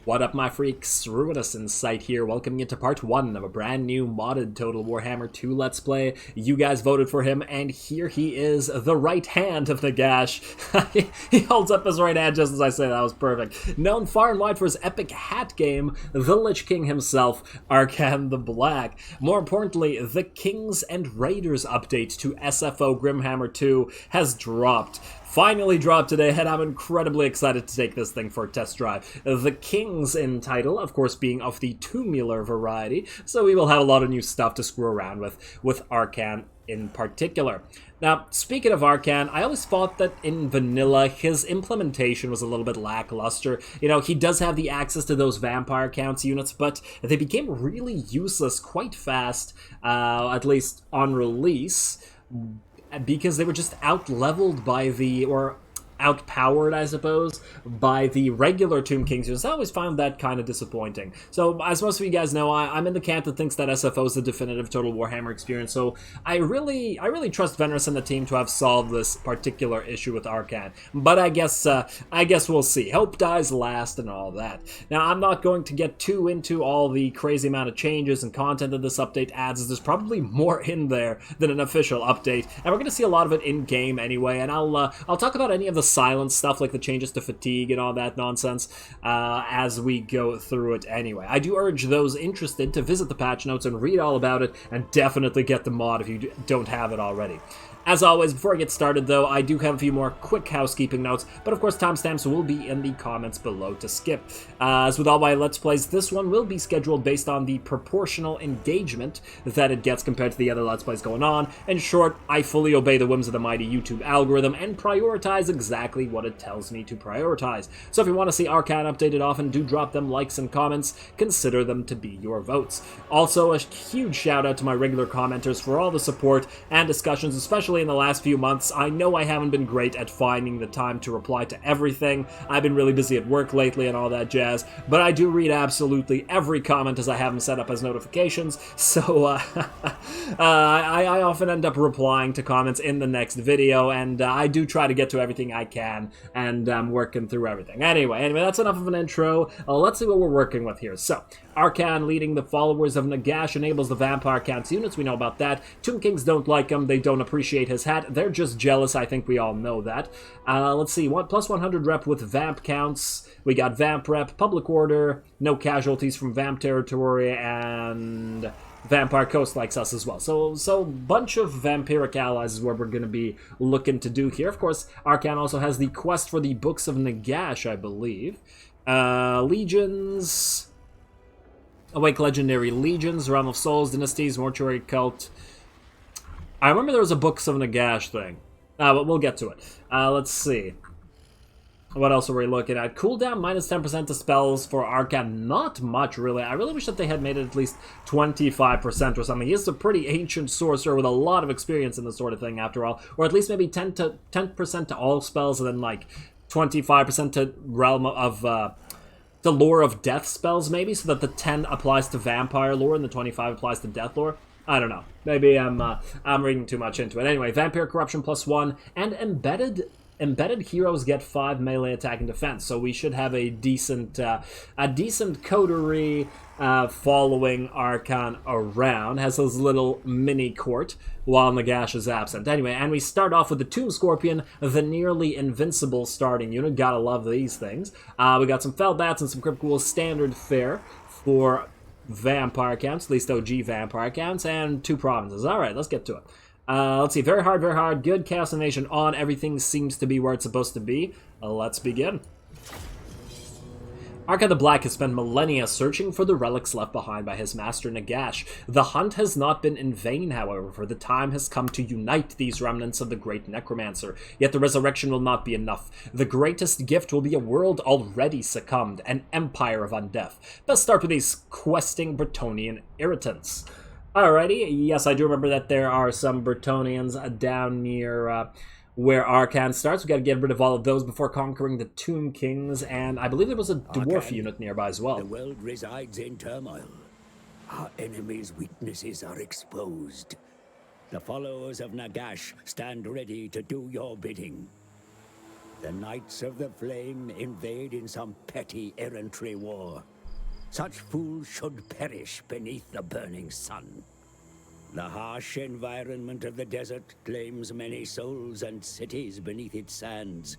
What up, my freaks? Ruinous Insight here, welcoming you to part 1 of a brand new modded Total Warhammer 2 Let's Play. You guys voted for him, and here he is, the right hand of Nagash. He holds up his right hand just as I say that was perfect. Known far and wide for his epic hat game, the Lich King himself, Arkhan the Black. More importantly, the Kings and Raiders update to SFO Grimhammer II has dropped. Finally dropped today, and I'm incredibly excited to take this thing for a test drive. The Kings in title, of course, being of the tumular variety, so we will have a lot of new stuff to screw around with Arkhan in particular. Now, speaking of Arkhan, I always thought that in vanilla, his implementation was a little bit lackluster. You know, he does have the access to those vampire counts units, but they became really useless quite fast, at least on release, because they were just out-leveled by the, or outpowered, I suppose, by the regular Tomb Kings units. I always found that kind of disappointing. So, as most of you guys know, I'm in the camp that thinks that SFO is the definitive Total Warhammer experience, so I really trust Venris and the team to have solved this particular issue with Arkhan. But I guess we'll see. Hope dies last and all that. Now, I'm not going to get too into all the crazy amount of changes and content that this update adds, as there's probably more in there than an official update, and we're going to see a lot of it in-game anyway, and I'll talk about any of the silent stuff like the changes to fatigue and all that nonsense as we go through it anyway. I do urge those interested to visit the patch notes and read all about it, and definitely get the mod if you don't have it already. As always, before I get started though, I do have a few more quick housekeeping notes, but of course timestamps will be in the comments below to skip. As with all my Let's Plays, this one will be scheduled based on the proportional engagement that it gets compared to the other Let's Plays going on. In short, I fully obey the whims of the mighty YouTube algorithm and prioritize exactly what it tells me to prioritize. So if you want to see Arkhan updated often, do drop them likes and comments. Consider them to be your votes. Also, a huge shout out to my regular commenters for all the support and discussions, especially in the last few months. I know I haven't been great at finding the time to reply to everything. I've been really busy at work lately and all that jazz, but I do read absolutely every comment as I have them set up as notifications, so I often end up replying to comments in the next video, and I do try to get to everything I can, and I'm working through everything. Anyway, that's enough of an intro. Let's see what we're working with here. So, Arkhan leading the followers of Nagash enables the vampire counts units. We know about that. Tomb Kings don't like him. They don't appreciate his hat. They're just jealous. I think we all know that. Let's see. Plus 100 rep with vamp counts. We got vamp rep, public order, no casualties from vamp territory, and Vampire Coast likes us as well. So bunch of vampiric allies is what we're going to be looking to do here. Of course, Arkhan also has the quest for the Books of Nagash, I believe. Legions. Awake Legendary Legions, Realm of Souls, Dynasties, Mortuary Cult. I remember there was a Books of Nagash thing. But we'll get to it. Let's see. What else are we looking at? Cooldown minus 10% to spells for Arkhan. Not much, really. I really wish that they had made it at least 25% or something. He is a pretty ancient sorcerer with a lot of experience in this sort of thing, after all. Or at least maybe 10% to all spells, and then like 25% to Realm of... the Lore of Death spells, maybe, so that the 10 applies to Vampire lore and the 25 applies to Death lore. I don't know. Maybe I'm reading too much into it. Anyway, Vampire Corruption +1, and Embedded heroes get 5 melee attack and defense, so we should have a decent coterie following Arkhan around. Has his little mini court while Nagash is absent. Anyway, and we start off with the Tomb Scorpion, the nearly invincible starting unit. Gotta love these things. We got some Felbats and some Crypt Ghouls, standard fare for vampire counts, at least OG vampire counts, and 2 provinces. Alright, let's get to it. Let's see, very hard, good. Chaos Nation on, everything seems to be where it's supposed to be. Let's begin. Arkhan the Black has spent millennia searching for the relics left behind by his master Nagash. The hunt has not been in vain, however, for the time has come to unite these remnants of the great necromancer. Yet the resurrection will not be enough. The greatest gift will be a world already succumbed, an empire of undeath. Let's start with these questing Bretonnian irritants. Alrighty, yes, I do remember that there are some Bretonnians down near where Arkhan starts. We got to get rid of all of those before conquering the Tomb Kings, and I believe there was a dwarf unit nearby as well. The world resides in turmoil. Our enemies' weaknesses are exposed. The followers of Nagash stand ready to do your bidding. The Knights of the Flame invade in some petty errantry war. Such fools should perish beneath the burning sun. The harsh environment of the desert claims many souls and cities beneath its sands.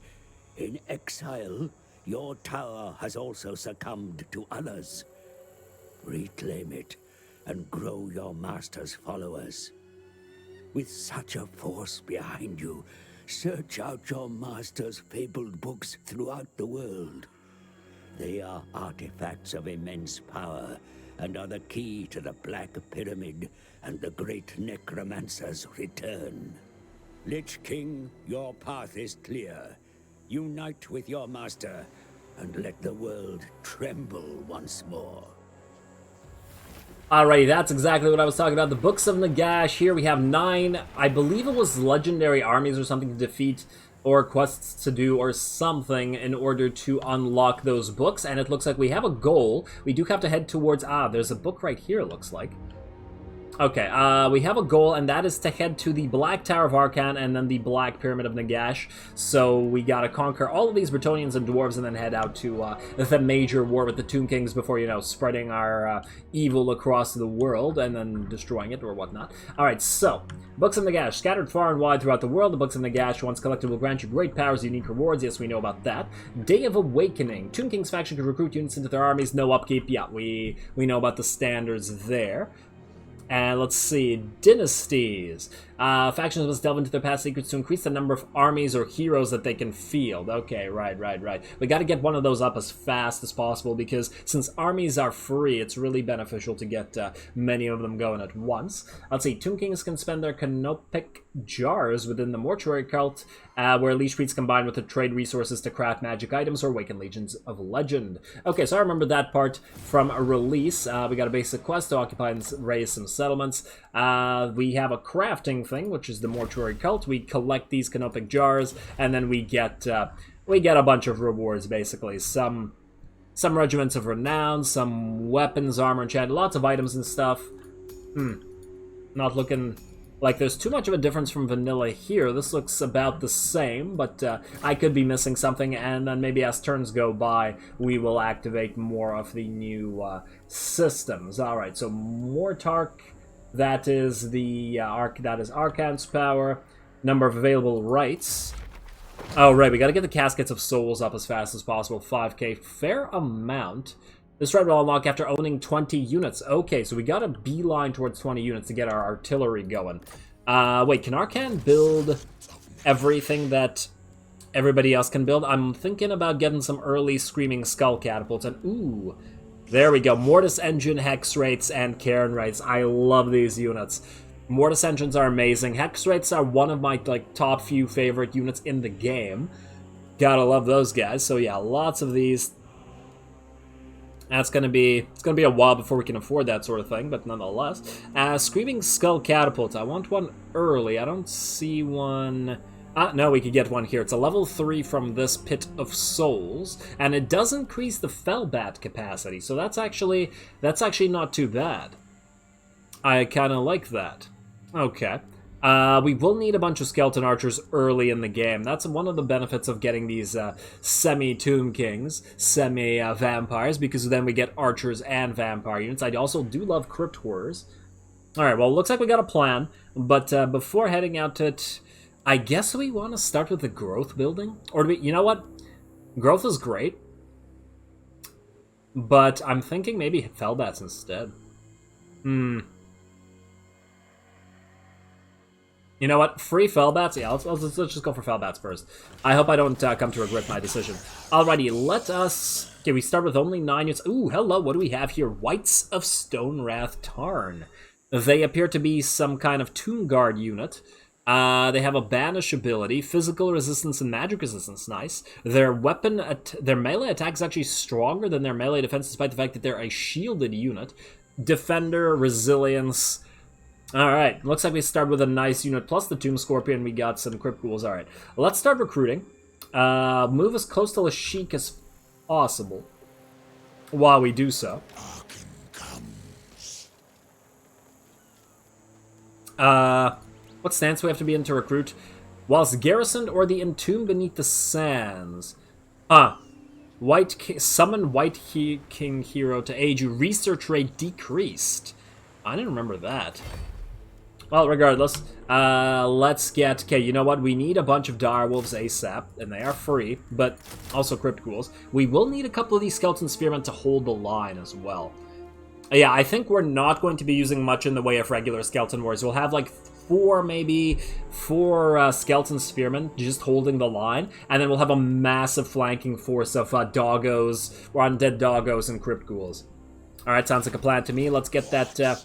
In exile, your tower has also succumbed to others. Reclaim it and grow your master's followers. With such a force behind you, search out your master's fabled books throughout the world. They are artifacts of immense power and are the key to the Black Pyramid and the great Necromancer's return. Lich King, your path is clear. Unite with your master and let the world tremble once more. Alrighty, that's exactly what I was talking about. The Books of Nagash. Here we have 9, I believe it was legendary armies or something to defeat, or quests to do, or something in order to unlock those books. And it looks like we have a goal. We do have to head towards... there's a book right here, it looks like. Okay, we have a goal, and that is to head to the Black Tower of Arkhan and then the Black Pyramid of Nagash. So we gotta conquer all of these Bretonnians and Dwarves and then head out to the major war with the Tomb Kings before, you know, spreading our evil across the world and then destroying it or whatnot. Alright, so, Books of Nagash. Scattered far and wide throughout the world, the Books of Nagash, once collected, will grant you great powers, unique rewards. Yes, we know about that. Day of Awakening. Tomb King's faction can recruit units into their armies, no upkeep. Yeah, we know about the standards there. And let's see, Dynasties. Factions must delve into their past secrets to increase the number of armies or heroes that they can field. Okay, right. We gotta get one of those up as fast as possible because since armies are free, it's really beneficial to get many of them going at once. Let's see, Tomb Kings can spend their canopic jars within the Mortuary Cult, where Leech Priests combine with the trade resources to craft magic items or awaken Legions of Legend. Okay, so I remember that part from a release. We got a basic quest to occupy and raise some settlements. We have a crafting thing, which is the Mortuary Cult. We collect these canopic jars, and then we get a bunch of rewards, basically. Some regiments of renown, some weapons, armor, and chat, lots of items and stuff. Not looking like there's too much of a difference from vanilla here. This looks about the same, but I could be missing something, and then maybe as turns go by, we will activate more of the new systems. Alright, so Mortark, that is the Arkhan's power. Number of available rights. Oh, right, we gotta get the Caskets of Souls up as fast as possible. 5k, fair amount. This right will unlock after owning 20 units. Okay, so we got a beeline towards 20 units to get our artillery going. Wait, can Arkhan build everything that everybody else can build? I'm thinking about getting some early Screaming Skull catapults. And, ooh, there we go. Mortis Engine, Hex Rates, and Cairn Rates. I love these units. Mortis Engines are amazing. Hex Rates are one of my top few favorite units in the game. Gotta love those guys. So yeah, lots of these. It's gonna be a while before we can afford that sort of thing, but nonetheless. Screaming Skull Catapult. I want one early. I don't see one. No, we could get one here. It's a level 3 from this Pit of Souls, and it does increase the Fellbat capacity, so that's actually not too bad. I kind of like that. Okay. We will need a bunch of Skeleton Archers early in the game. That's one of the benefits of getting these semi-Tomb Kings, semi-Vampires, because then we get Archers and Vampire units. I also do love Crypt Horrors. Alright, well, it looks like we got a plan, but before heading out to it, I guess we want to start with the Growth building? Or do we, you know what? Growth is great, but I'm thinking maybe Fellbats instead. You know what? Free Fellbats? Yeah, let's just go for Fellbats first. I hope I don't come to regret my decision. Alrighty, let us... Okay, we start with only 9 units. Ooh, hello, what do we have here? Wights of Stonewrath Tarn. They appear to be some kind of Tomb Guard unit. They have a Banish ability, physical resistance and magic resistance, nice. Their their melee attack is actually stronger than their melee defense, despite the fact that they're a shielded unit. Defender, resilience... Alright, looks like we start with a nice unit, plus the Tomb Scorpion, we got some Crypt Ghouls. Alright, let's start recruiting. Move as close to the Chic as possible while we do so. What stance do we have to be in to recruit? Whilst garrisoned or the entombed beneath the sands. Summon White King hero to aid you. Research rate decreased. I didn't remember that. Well, regardless, let's get... Okay, you know what? We need a bunch of direwolves ASAP, and they are free, but also crypt ghouls. We will need a couple of these skeleton spearmen to hold the line as well. Yeah, I think we're not going to be using much in the way of regular skeleton wars. We'll have like maybe four skeleton spearmen just holding the line, and then we'll have a massive flanking force of doggos, or undead doggos and crypt ghouls. Alright, sounds like a plan to me. Let's get that...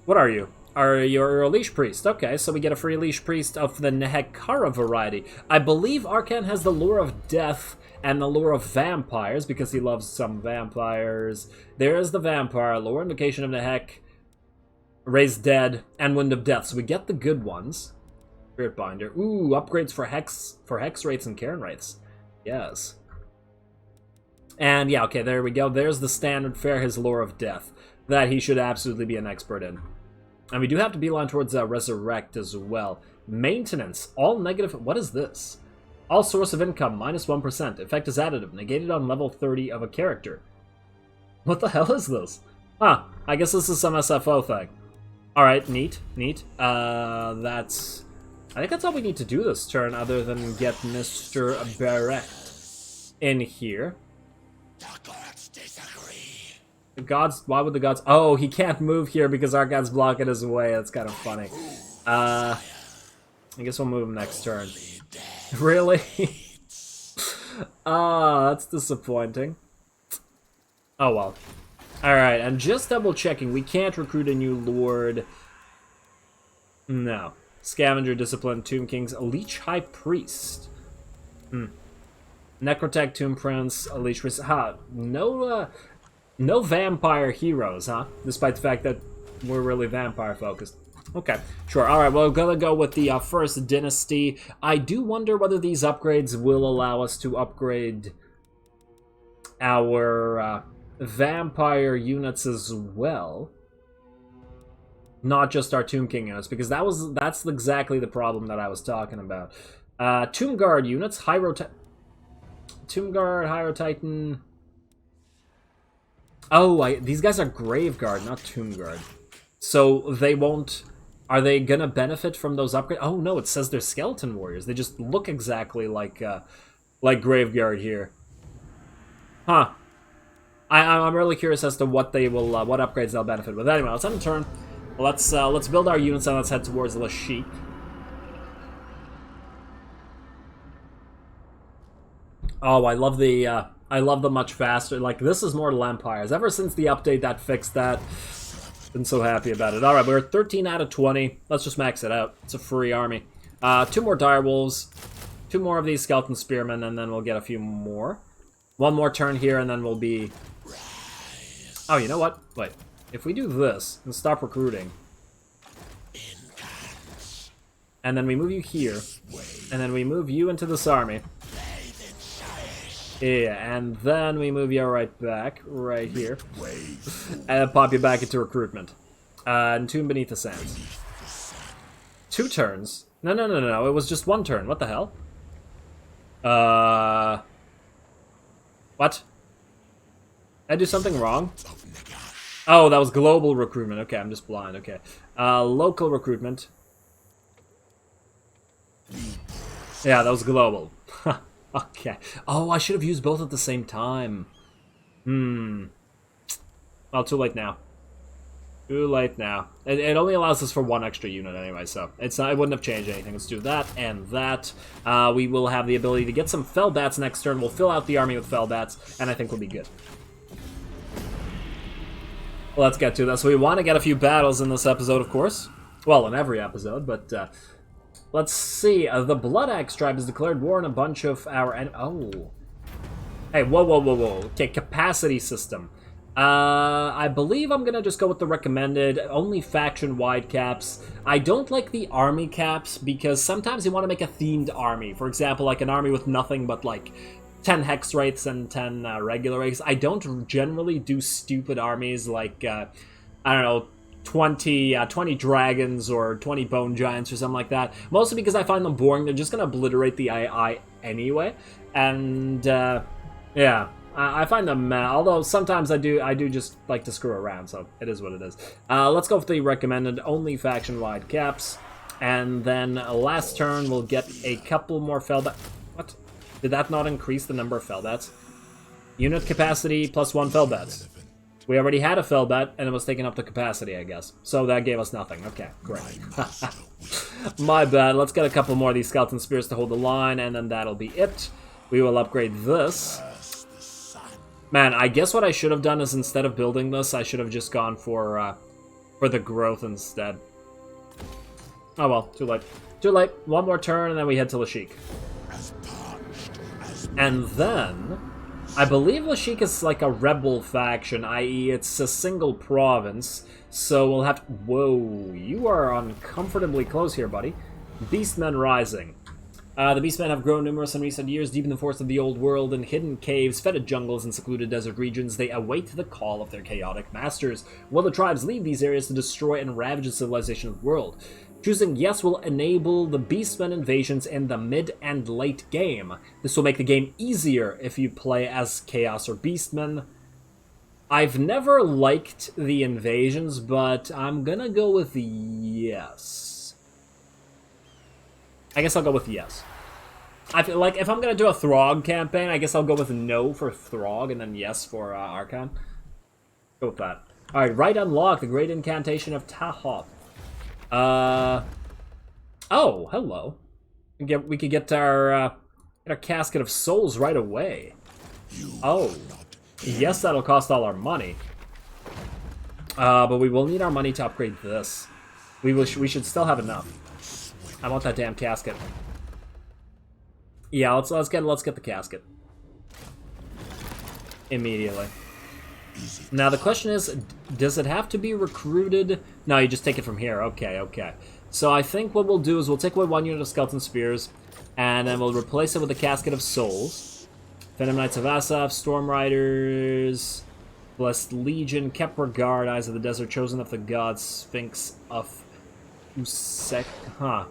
What are you? You're a leash priest. Okay, so we get a free leash priest of the Nehekara variety. I believe Arkhan has the lure of death and the lure of vampires, because he loves some vampires. There's the vampire lure, invocation of Nehek, raise dead, and wind of death. So we get the good ones. Spirit binder. Ooh, upgrades for hex rates and cairn rates. Yes. And yeah, okay, there we go. There's the standard fare, his lure of death, that he should absolutely be an expert in. And we do have to beeline towards resurrect as well. Maintenance, all negative. What is this? All source of income, -1%. Effect is additive, negated on level 30 of a character. What the hell is this? Huh, I guess this is some SFO thing. Alright, neat. That's... I think that's all we need to do this turn, other than get Mr. Barrett in here. The gods disagree. The gods... Why would the gods... Oh, he can't move here because our god's blocking his way. That's kind of funny. I guess we'll move him next turn. Really? That's disappointing. Oh well. Alright, and just double checking, we can't recruit a new lord. No. Scavenger, Discipline, Tomb Kings, Leech High Priest. Necrotech, Tomb Prince, Leech Priest. No vampire heroes, huh? Despite the fact that we're really vampire focused. Okay, sure. Alright, well, we're gonna go with the first dynasty. I do wonder whether these upgrades will allow us to upgrade our vampire units as well. Not just our Tomb King units, because that's exactly the problem that I was talking about. Tomb Guard units, Tomb Guard, Hyro Titan. Oh, these guys are Grave Guard, not Tomb Guard. So they won't... Are they gonna benefit from those upgrades? Oh no, it says they're skeleton warriors. They just look exactly like Graveguard here. Huh. I'm really curious as to what they will, what upgrades they'll benefit with. Anyway, let's end the turn. Let's build our units and let's head towards the Chic. Oh, I love the much faster. Like, this is Mortal Empires. Ever since the update that fixed that, been so happy about it. Alright, we're 13 out of 20. Let's just max it out. It's a free army. 2 more direwolves, 2 more of these skeleton spearmen, and then we'll get a few more. 1 more turn here, and then we'll be... Oh, you know what? Wait. If we do this and stop recruiting, and then we move you here, and then we move you into this army. Yeah, and then we move you right back, right here, and then pop you back into recruitment. Entomb Beneath the Sands. 2 turns? No, it was just 1 turn. What the hell? What? Did I do something wrong? Oh, that was global recruitment. Okay, I'm just blind. Okay. Local recruitment. Yeah, that was global. Okay. Oh, I should have used both at the same time. Well, too late now. Too late now. It only allows us for 1 extra unit anyway, so it wouldn't have changed anything. Let's do that and that. We will have the ability to get some fell bats next turn. We'll fill out the army with fell bats, and I think we'll be good. Well, let's get to this. We want to get a few battles in this episode, of course. Well, in every episode, but let's see. The Blood Axe tribe has declared war on a bunch of our... Oh. Hey, whoa. Okay, capacity system. I believe I'm gonna just go with the recommended, only faction-wide caps. I don't like the army caps, because sometimes you want to make a themed army. For example, like an army with nothing but, like, 10 hex rates and 10 regular rates. I don't generally do stupid armies like, I don't know, 20 dragons or 20 bone giants or something like that. Mostly because I find them boring. They're just going to obliterate the AI anyway. And, yeah, I find them, although sometimes I do just like to screw around, so it is what it is. Let's go with the recommended only faction-wide caps. And then last turn we'll get a couple more Felbat. What? Did that not increase the number of Felbats? Unit capacity plus 1 Felbat. We already had a Felbat, and it was taking up the capacity, I guess. So that gave us nothing. Okay, great. My bad. Let's get a couple more of these Skeleton Spears to hold the line, and then that'll be it. We will upgrade this. Man, I guess what I should have done is instead of building this, I should have just gone for the growth instead. Oh well, too late. Too late. One more turn, and then we head to Chic. And then, I believe Chic is like a rebel faction, i.e. it's a single province, so we'll have to... Whoa, you are uncomfortably close here, buddy. Beastmen Rising. The Beastmen have grown numerous in recent years, deep in the forests of the old world, in hidden caves, fetid jungles, and secluded desert regions. They await the call of their chaotic masters. Will the tribes leave these areas to destroy and ravage the civilization of the world? Choosing yes will enable the Beastmen invasions in the mid and late game. This will make the game easier if you play as Chaos or Beastmen. I've never liked the invasions, but I'm gonna go with yes. I guess I'll go with yes. I feel like if I'm gonna do a Throg campaign, I guess I'll go with no for Throg and then yes for Arkhan. Go with that. Alright, right unlock, the Great Incantation of Tahop. Oh, hello. We could get our Casket of Souls right away. Oh. Yes, that'll cost all our money. But we will need our money to upgrade this. We should still have enough. I want that damn casket. Yeah, let's get the casket. Immediately. Now the question is, does it have to be recruited? No, you just take it from here. Okay, okay. So I think what we'll do is we'll take away 1 unit of Skeleton Spears, and then we'll replace it with the Casket of Souls. Venom Knights of Asaph, Storm Riders, Blessed Legion, Kepler Guard, Eyes of the Desert, Chosen of the Gods, Sphinx of Usek. Huh.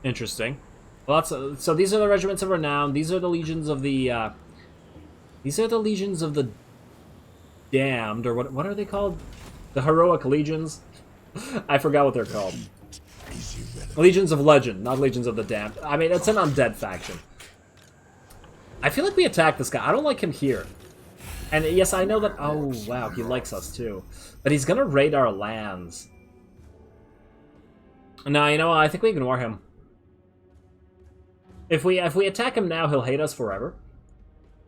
Interesting. Well, so these are the Regiments of Renown. These are the Legions of the... These are the Legions of the Damned, or what are they called? The Heroic Legions? I forgot what they're called. Legions of Legend, not Legions of the Damned. I mean, it's an undead faction. I feel like we attacked this guy. I don't like him here. And yes, I know that... Oh, wow, he likes us too. But he's gonna raid our lands. No, you know what? I think we ignore him. If we attack him now, he'll hate us forever.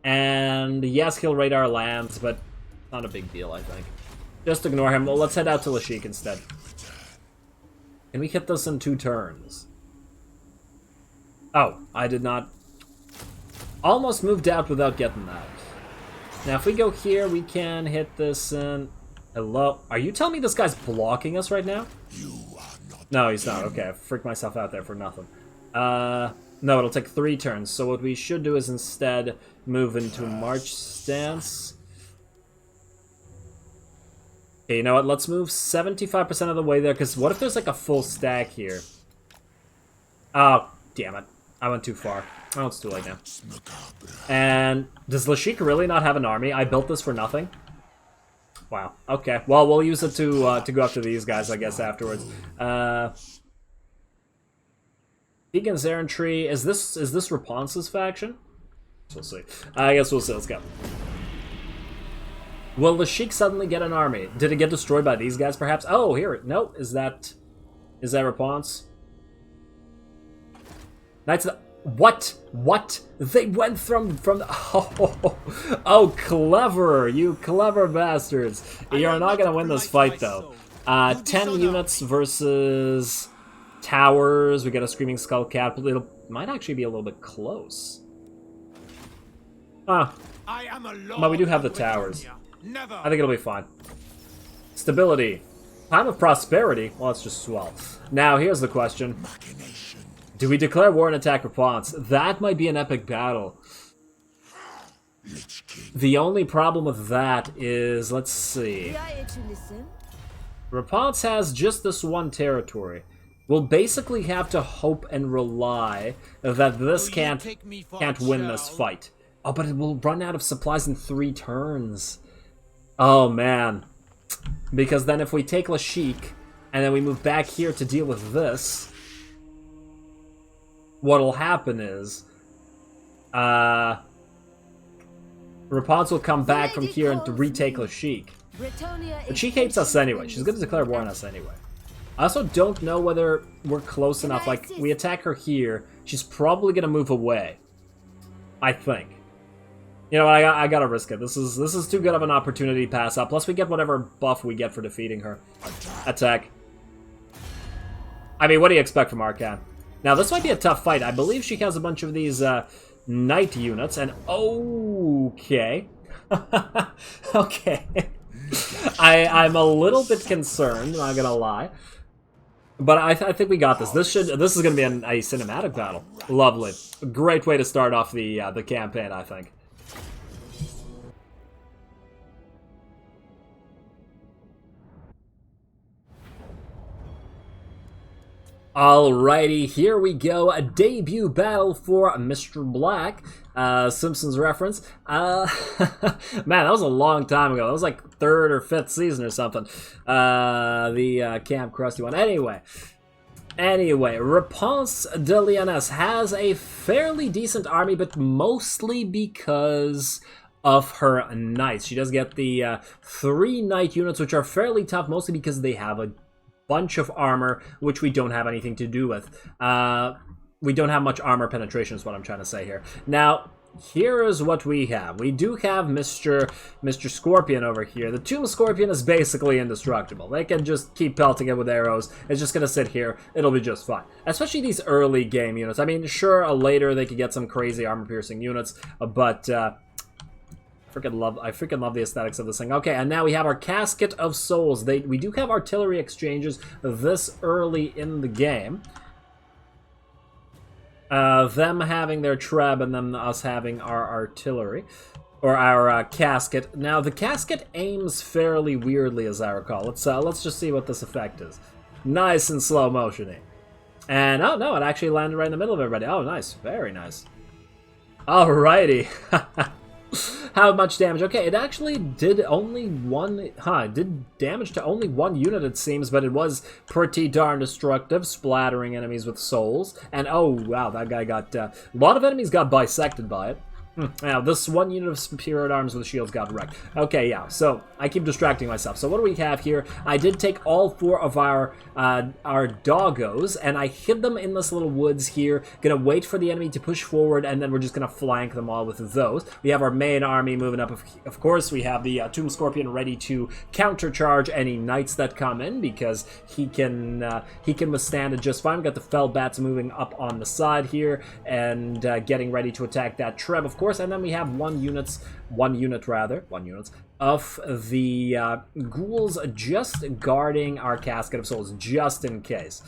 And yes, he'll raid our lands, but not a big deal, I think. Just ignore him. Well, let's head out to Chic instead. Can we hit this in 2 turns? Oh, I did not... Almost moved out without getting that. Now, if we go here, we can hit this in... Hello? Are you telling me this guy's blocking us right now? No, he's not. Okay, I freaked myself out there for nothing. No, it'll take 3 turns. So what we should do is instead move into March stance. Okay, you know what? Let's move 75% of the way there, because what if there's like a full stack here? Oh, damn it. I went too far. Oh, it's too late now. And does Chic really not have an army? I built this for nothing? Wow. Okay. Well, we'll use it to go after these guys, I guess, afterwards. Deacon's Errantry. Is this Repanse's faction? We'll see. I guess we'll see. Let's go. Will the Chic suddenly get an army? Did it get destroyed by these guys, perhaps? Oh, here. No. Is that Repanse? Knights of the... What? What? They went from the... Oh, clever. You clever bastards. You're not going to win this fight, though. 10 units versus... Towers. We got a Screaming Skull Cat. It might actually be a little bit close. Huh. But we do have the towers. I think it'll be fine. Stability. Time of prosperity. Well, it's just swell. Now, here's the question. Do we declare war and attack Repanse? That might be an epic battle. The only problem with that is, let's see. Repanse has just this one territory. We'll basically have to hope and rely that this can't win this fight. Oh, but it will run out of supplies in 3 turns. Oh, man. Because then if we take Chic, and then we move back here to deal with this, what'll happen is, Repanse will come back from here and retake Chic. But she hates us anyway. She's going to declare war on us anyway. I also don't know whether we're close enough. Like, we attack her here, she's probably going to move away. I think. You know what, I gotta risk it. This is too good of an opportunity to pass up. Plus we get whatever buff we get for defeating her. Attack. I mean, what do you expect from Arkhan? Now, this might be a tough fight. I believe she has a bunch of these knight units, and okay. Okay. I'm a little bit concerned, I'm not gonna lie. But I think we got this. This is going to be a cinematic battle. Lovely. Great way to start off the campaign, I think. Alrighty, here we go. A debut battle for Mr. Black. Simpsons reference. Man, that was a long time ago. That was like 3rd or 5th season or something. The Camp Krusty one. Anyway, Repanse de Lyonesse has a fairly decent army, but mostly because of her knights. She does get the 3 knight units, which are fairly tough, mostly because they have a bunch of armor, which we don't have anything to do with. We don't have much armor penetration is what I'm trying to say here. Now, here is what we have. We do have Mr. Scorpion over here. The Tomb Scorpion is basically indestructible. They can just keep pelting it with arrows. It's just going to sit here. It'll be just fine. Especially these early game units. I mean, sure, later they could get some crazy armor-piercing units, but I freaking love the aesthetics of this thing. Okay, and now we have our Casket of Souls. We do have artillery exchanges this early in the game. Them having their treb and then us having our artillery. Or our casket. Now, the casket aims fairly weirdly, as I recall. Let's just see what this effect is. Nice and slow motion-y. And, oh no, it actually landed right in the middle of everybody. Oh, nice. Very nice. Alrighty. How much damage? Okay, it actually did only one... it did damage to only 1 unit, it seems, but it was pretty darn destructive, splattering enemies with souls. And, oh, wow, that guy got... a lot of enemies got bisected by it. Now, this 1 unit of superior arms with shields got wrecked. Okay, yeah, so I keep distracting myself. So what do we have here? I did take all 4 of our doggos, and I hid them in this little woods here. Gonna wait for the enemy to push forward, and then we're just gonna flank them all with those. We have our main army moving up. Of course, we have the Tomb Scorpion ready to countercharge any knights that come in, because he can withstand it just fine. We've got the Fell Bats moving up on the side here, and getting ready to attack that Treb, of course. And then we have 1 unit of the ghouls just guarding our Casket of Souls, just in case.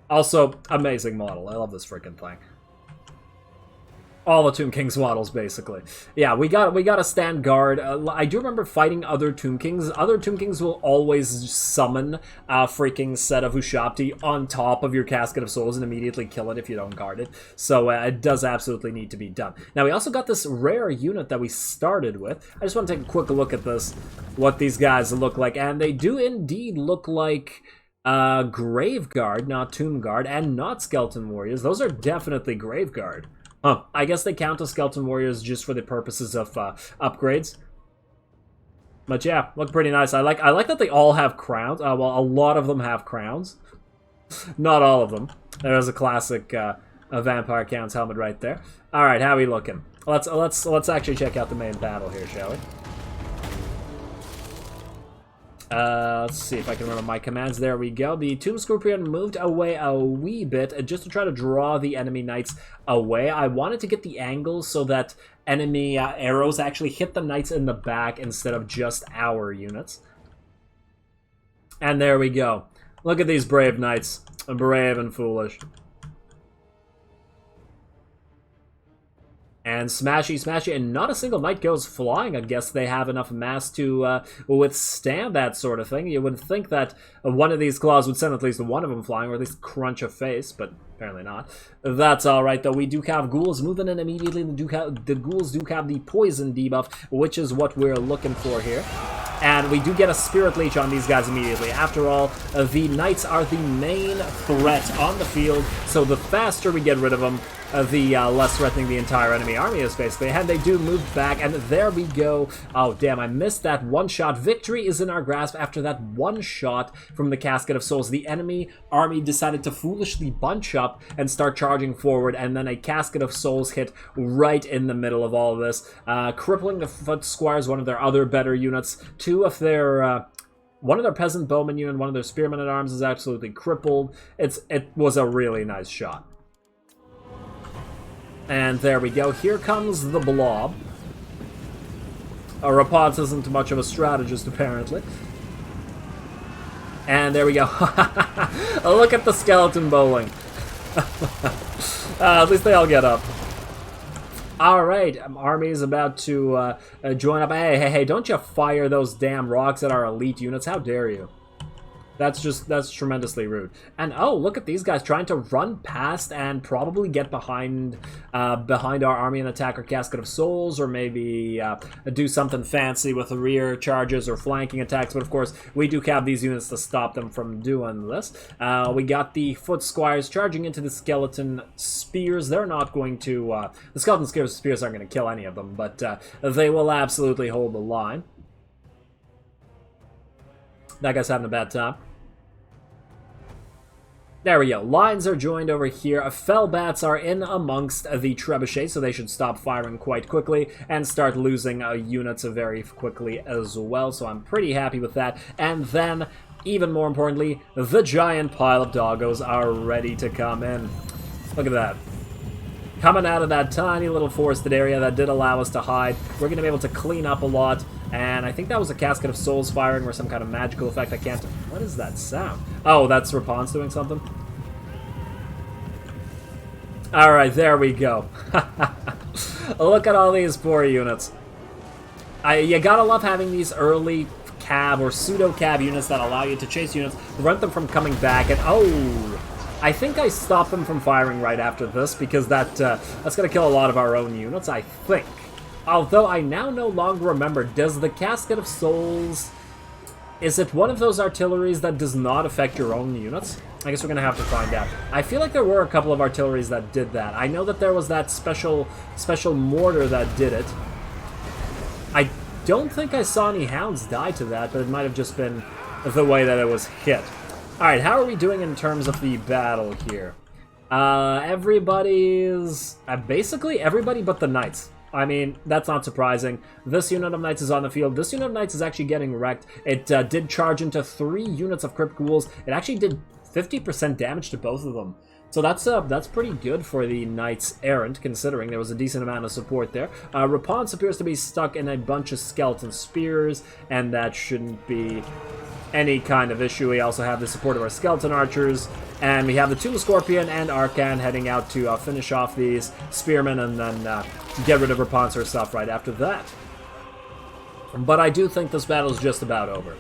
Also, amazing model. I love this freaking thing. All the Tomb King's models, basically. Yeah, we got to stand guard. I do remember fighting other Tomb Kings. Other Tomb Kings will always summon a freaking set of Ushabti on top of your Casket of Souls and immediately kill it if you don't guard it. So it does absolutely need to be done. Now, we also got this rare unit that we started with. I just want to take a quick look at this, what these guys look like. And they do indeed look like Grave Guard, not Tomb Guard, and not Skeleton Warriors. Those are definitely Grave Guard. I guess they count as Skeleton Warriors just for the purposes of upgrades. But yeah, look pretty nice. I like that they all have crowns. Well, a lot of them have crowns. Not all of them. There's a classic Vampire Count's helmet right there. All right, how are we looking? Let's actually check out the main battle here, shall we? Let's see if I can remember my commands. There we go. The Tomb Scorpion moved away a wee bit just to try to draw the enemy knights away. I wanted to get the angle so that enemy arrows actually hit the knights in the back instead of just our units. And there we go. Look at these brave knights. Brave and foolish. And smashy, and not a single knight goes flying. I guess they have enough mass to withstand that sort of thing. You would think that one of these claws would send at least one of them flying, or at least crunch a face, but apparently not. That's alright, though. We do have ghouls moving in immediately. The ghouls do have the poison debuff, which is what we're looking for here. And we do get a Spirit Leech on these guys immediately. After all, the Knights are the main threat on the field, so the faster we get rid of them, the less threatening the entire enemy army is, basically. And they do move back, and there we go. Oh, damn, I missed that one-shot. Victory is in our grasp after that one shot from the Casket of Souls. The enemy army decided to foolishly bunch up and start charging forward, and then a Casket of Souls hit right in the middle of all of this, crippling the Foot Squires, one of their other better units. Two of their... one of their Peasant Bowman unit, one of their Spearmen at Arms is absolutely crippled. It was a really nice shot. And there we go. Here comes the blob. Repanse isn't much of a strategist, apparently. And there we go. Look at the skeleton bowling. At least they all get up. Alright, army is about to join up. Hey, don't you fire those damn rocks at our elite units. How dare you? That's tremendously rude. And oh, look at these guys trying to run past and probably get behind our army and attack our Casket of Souls, or maybe do something fancy with the rear charges or flanking attacks. But of course, we do have these units to stop them from doing this. We got the Foot Squires charging into the Skeleton Spears. They're not going to... the Skeleton Spears aren't going to kill any of them, but they will absolutely hold the line. That guy's having a bad time. There we go. Lines are joined over here. Fellbats are in amongst the trebuchets, so they should stop firing quite quickly and start losing units very quickly as well. So I'm pretty happy with that. And then, even more importantly, the giant pile of doggos are ready to come in. Look at that. Coming out of that tiny little forested area that did allow us to hide. We're going to be able to clean up a lot. And I think that was a Casket of Souls firing or some kind of magical effect. I can't... What is that sound? Oh, that's Repanse doing something? Alright, there we go. Look at all these poor units. You gotta love having these early cab or pseudo-cab units that allow you to chase units, prevent them from coming back, and oh... I think I stopped them from firing right after this, because that's gonna kill a lot of our own units, I think. Although I now no longer remember, does the Casket of Souls... Is it one of those artilleries that does not affect your own units? I guess we're going to have to find out. I feel like there were a couple of artilleries that did that. I know that there was that special mortar that did it. I don't think I saw any hounds die to that, but it might have just been the way that it was hit. Alright, how are we doing in terms of the battle here? Everybody's... basically everybody but the Knights. I mean, that's not surprising. This unit of Knights is on the field. This unit of Knights is actually getting wrecked. It did charge into 3 units of Crypt Ghouls. It actually did 50% damage to both of them. So that's pretty good for the Knights Errant, considering there was a decent amount of support there. Repanse appears to be stuck in a bunch of Skeleton Spears, and that shouldn't be any kind of issue. We also have the support of our Skeleton Archers, and we have the Tomb Scorpion and Arkhan heading out to finish off these Spearmen and then get rid of Repanse herself right after that. But I do think this battle is just about over.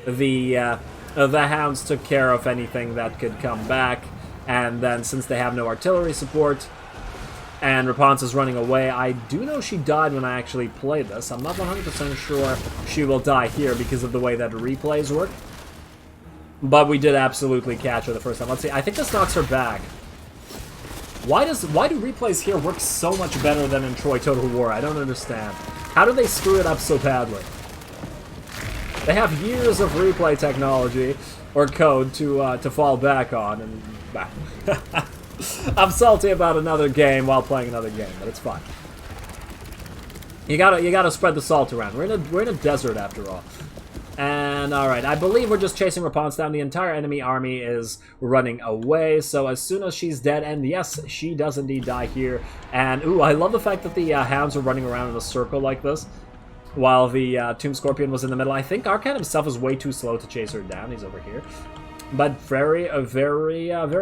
The Hounds took care of anything that could come back, and then since they have no artillery support, and Repanse is running away, I do know she died when I actually played this. I'm not 100% sure she will die here because of the way that replays work. But we did absolutely catch her the first time. Let's see, I think this knocks her back. Why do replays here work so much better than in Troy Total War? I don't understand. How do they screw it up so badly? They have years of replay technology or code to fall back on, and I'm salty about another game while playing another game, but it's fine. You gotta spread the salt around. We're in a desert after all. And alright, I believe we're just chasing Repanse down. The entire enemy army is running away, so as soon as she's dead, and yes, she does indeed die here. And ooh, I love the fact that the hounds are running around in a circle like this, while the Tomb Scorpion was in the middle. I think Arkhan himself is way too slow to chase her down. He's over here. But very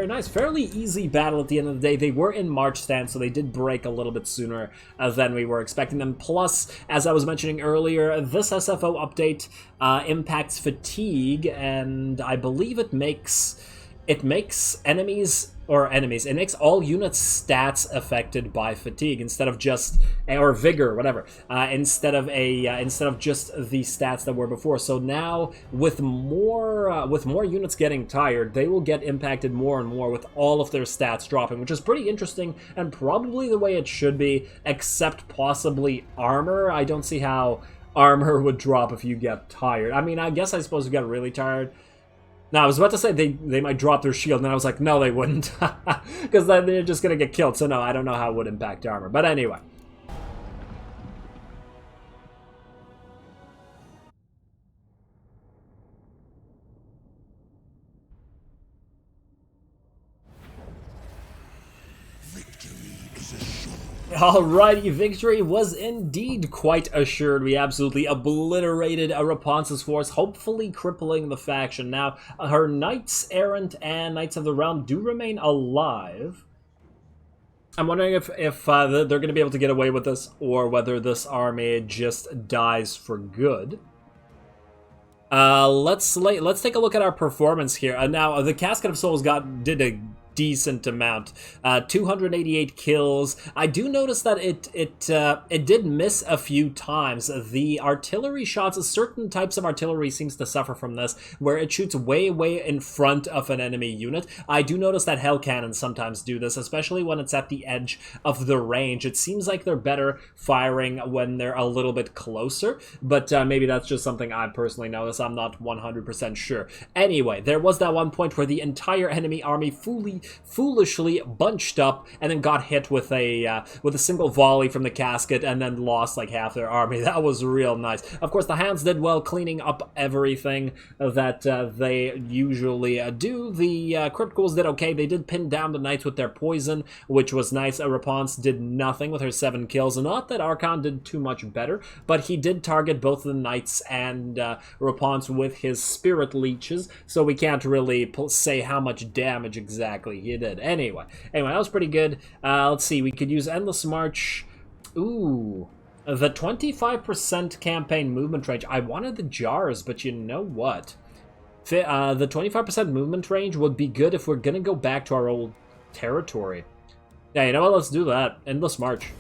nice. Fairly easy battle at the end of the day. They were in March stance, so they did break a little bit sooner than we were expecting them. Plus, as I was mentioning earlier, this SFO update impacts fatigue, and I believe it makes it makes all units stats affected by fatigue instead of just, or vigor, whatever, instead of just the stats that were before. So now with more units getting tired, they will get impacted more and more with all of their stats dropping, which is pretty interesting and probably the way it should be, except possibly armor. I don't see how armor would drop if you get tired. I mean, I guess I suppose you get really tired. Now, I was about to say they might drop their shield, and then I was like, no, they wouldn't. Because then they're just going to get killed. So no, I don't know how it would impact armor. But anyway. Alrighty, victory was indeed quite assured. We absolutely obliterated a Repanse's force, hopefully crippling the faction. Now, her Knights Errant and Knights of the Realm do remain alive. I'm wondering if they're going to be able to get away with this, or whether this army just dies for good. Let's take a look at our performance here. Now, the Casket of Souls did a decent amount. 288 kills. I do notice that it did miss a few times. The artillery shots, certain types of artillery seems to suffer from this, where it shoots way in front of an enemy unit. I do notice that hell cannons sometimes do this, especially when it's at the edge of the range. It seems like they're better firing when they're a little bit closer, but maybe that's just something I personally notice. I'm not 100% sure. Anyway, there was that one point where the entire enemy army foolishly bunched up and then got hit with a single volley from the casket and then lost like half their army. That was real nice. Of course, the Hands did well cleaning up everything that they usually do. The criticals did okay. They did pin down the Knights with their poison, which was nice. Repanse did nothing with her 7 kills. Not that Arkhan did too much better, but he did target both the Knights and Repanse with his Spirit Leeches, so we can't really say how much damage exactly he did. Anyway, that was pretty good. Let's see, we could use Endless March. Ooh, the 25% campaign movement range. I wanted the jars, but you know what? The 25% movement range would be good if we're gonna go back to our old territory. Yeah, you know what? Let's do that. Endless March.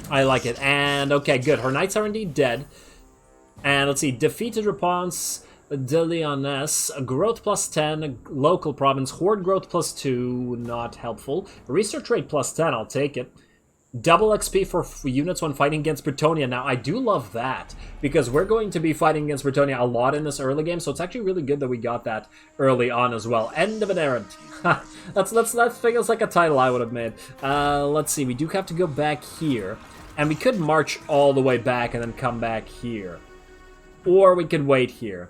I like it. And, okay, good. Her Knights are indeed dead. And let's see, defeated Repanse de Lyonesse, growth plus 10, local province, horde growth plus 2, not helpful. Research rate plus 10, I'll take it. Double XP for units when fighting against Bretonnia. Now, I do love that, because we're going to be fighting against Bretonnia a lot in this early game, so it's actually really good that we got that early on as well. End of an errand. That feels like a title I would have made. Let's see, we do have to go back here, and we could march all the way back and then come back here. Or we could wait here.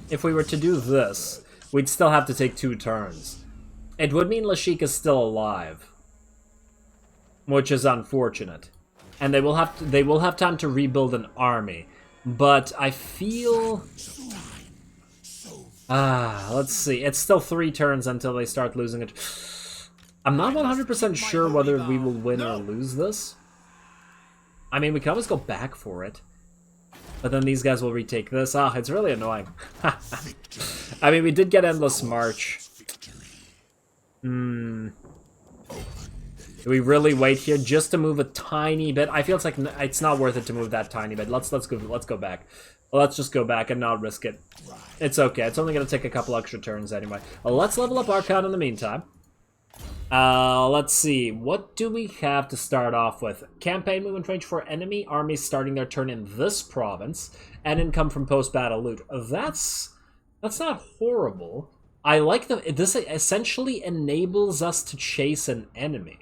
If we were to do this, we'd still have to take 2 turns. It would mean Chic is still alive, which is unfortunate. And they will have time to rebuild an army. But I feel... let's see. It's still 3 turns until they start losing it. I'm not 100% sure whether we will win or lose this. I mean, we can always go back for it. But then these guys will retake this. It's really annoying. I mean, we did get Endless March. Do we really wait here just to move a tiny bit? I feel it's like it's not worth it to move that tiny bit. Let's go back. Let's just go back and not risk it. It's okay. It's only going to take a couple extra turns anyway. Let's level up Arkhan in the meantime. Let's see. What do we have to start off with? Campaign movement range for enemy armies starting their turn in this province, and income from post-battle loot. That's not horrible. I like this essentially enables us to chase an enemy,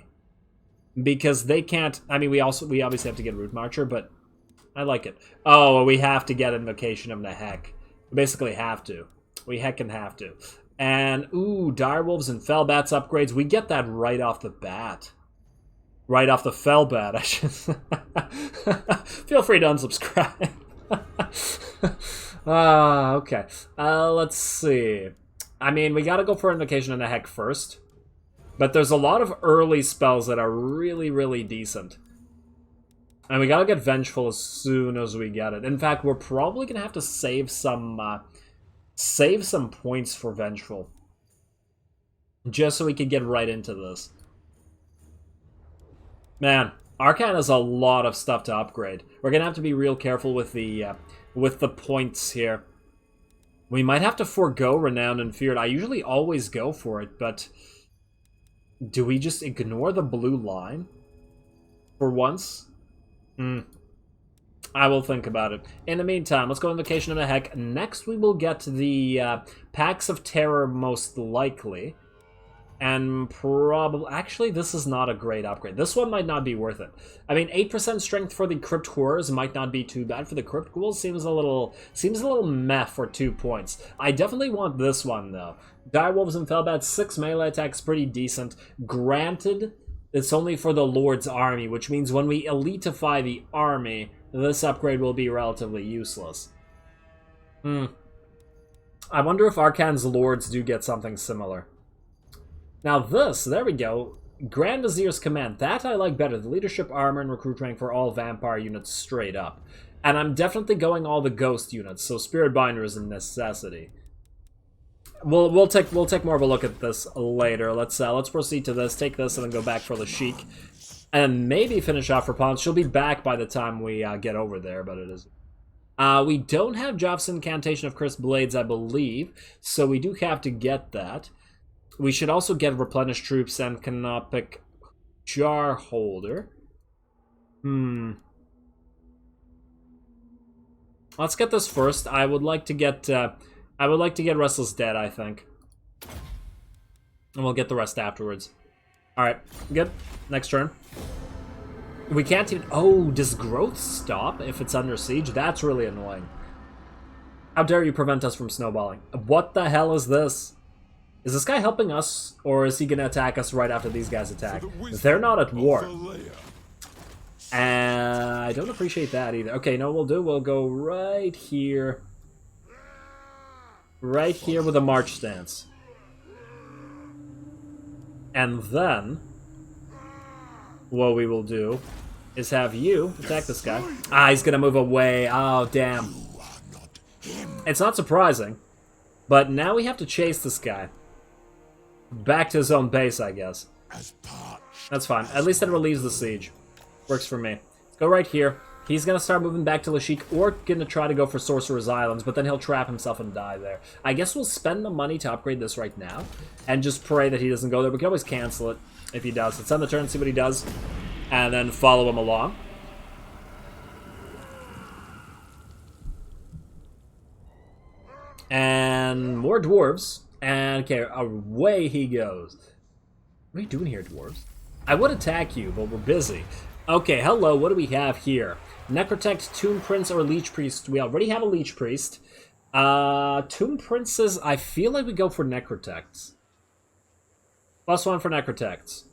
because they can't. I mean, we obviously have to get Root Marcher, but I like it. Oh, we have to get Invocation of the Heck. We basically have to. We heckin' have to. And, ooh, Direwolves and Fellbats upgrades. We get that right off the bat. Right off the Fellbat, I should. Feel free to unsubscribe. Okay. Let's see. I mean, we gotta go for Invocation and a Heck first. But there's a lot of early spells that are really, really decent. And we gotta get Vengeful as soon as we get it. In fact, we're probably gonna have to save some points for Vengeful. Just so we can get right into this. Man, Arkhan has a lot of stuff to upgrade. We're gonna have to be real careful with the points here. We might have to forego Renowned and Feared. I usually always go for it, but do we just ignore the blue line for once? I will think about it. In the meantime, let's go Invocation and a Heck. Next, we will get the Packs of Terror, most likely. And probably... Actually, this is not a great upgrade. This one might not be worth it. I mean, 8% strength for the Crypt Horrors might not be too bad. For the Crypt Ghouls, seems a little meh for 2 points. I definitely want this one, though. Direwolves and Fellbats, 6 melee attacks, pretty decent. Granted, it's only for the Lord's army, which means when we elitify the army, this upgrade will be relatively useless. I wonder if Arkhan's Lords do get something similar. Now this, there we go, Grand Vizier's Command. That I like better. The Leadership Armor and Recruit rank for all Vampire units straight up. And I'm definitely going all the Ghost units, so Spirit Binder is a necessity. We'll take more of a look at this later. Let's proceed to this, take this, and then go back for the Chic. And maybe finish off Repanse. She'll be back by the time we get over there, but it is... we don't have Joff's Incantation of Cursed Blades, I believe, so we do have to get that. We should also get Replenish Troops and Canopic Jar Holder. Let's get this first. I would like to get Restless Dead, I think. And we'll get the rest afterwards. Alright, good. Next turn. We can't even... Oh, does growth stop if it's under siege? That's really annoying. How dare you prevent us from snowballing? What the hell is this? Is this guy helping us, or is he going to attack us right after these guys attack? They're not at war. I don't appreciate that either. Okay, no, we'll go right here. Right here with a March Stance. And then, what we will do is have you attack this guy. Ah, he's going to move away. Oh, damn. It's not surprising, but now we have to chase this guy. Back to his own base, I guess. That's fine. At least that relieves the siege. Works for me. Let's go right here. He's going to start moving back to Lashik, or going to try to go for Sorcerer's Islands, but then he'll trap himself and die there. I guess we'll spend the money to upgrade this right now, and just pray that he doesn't go there. We can always cancel it if he does. Let's end the turn, see what he does, and then follow him along. And more dwarves. And, okay, away he goes. What are you doing here, dwarves? I would attack you, but we're busy. Okay, hello, what do we have here? Necrotect, Tomb Prince, or Leech Priest. We already have a Leech Priest. Tomb Princes, I feel like we go for Necrotects. +1 for Necrotects.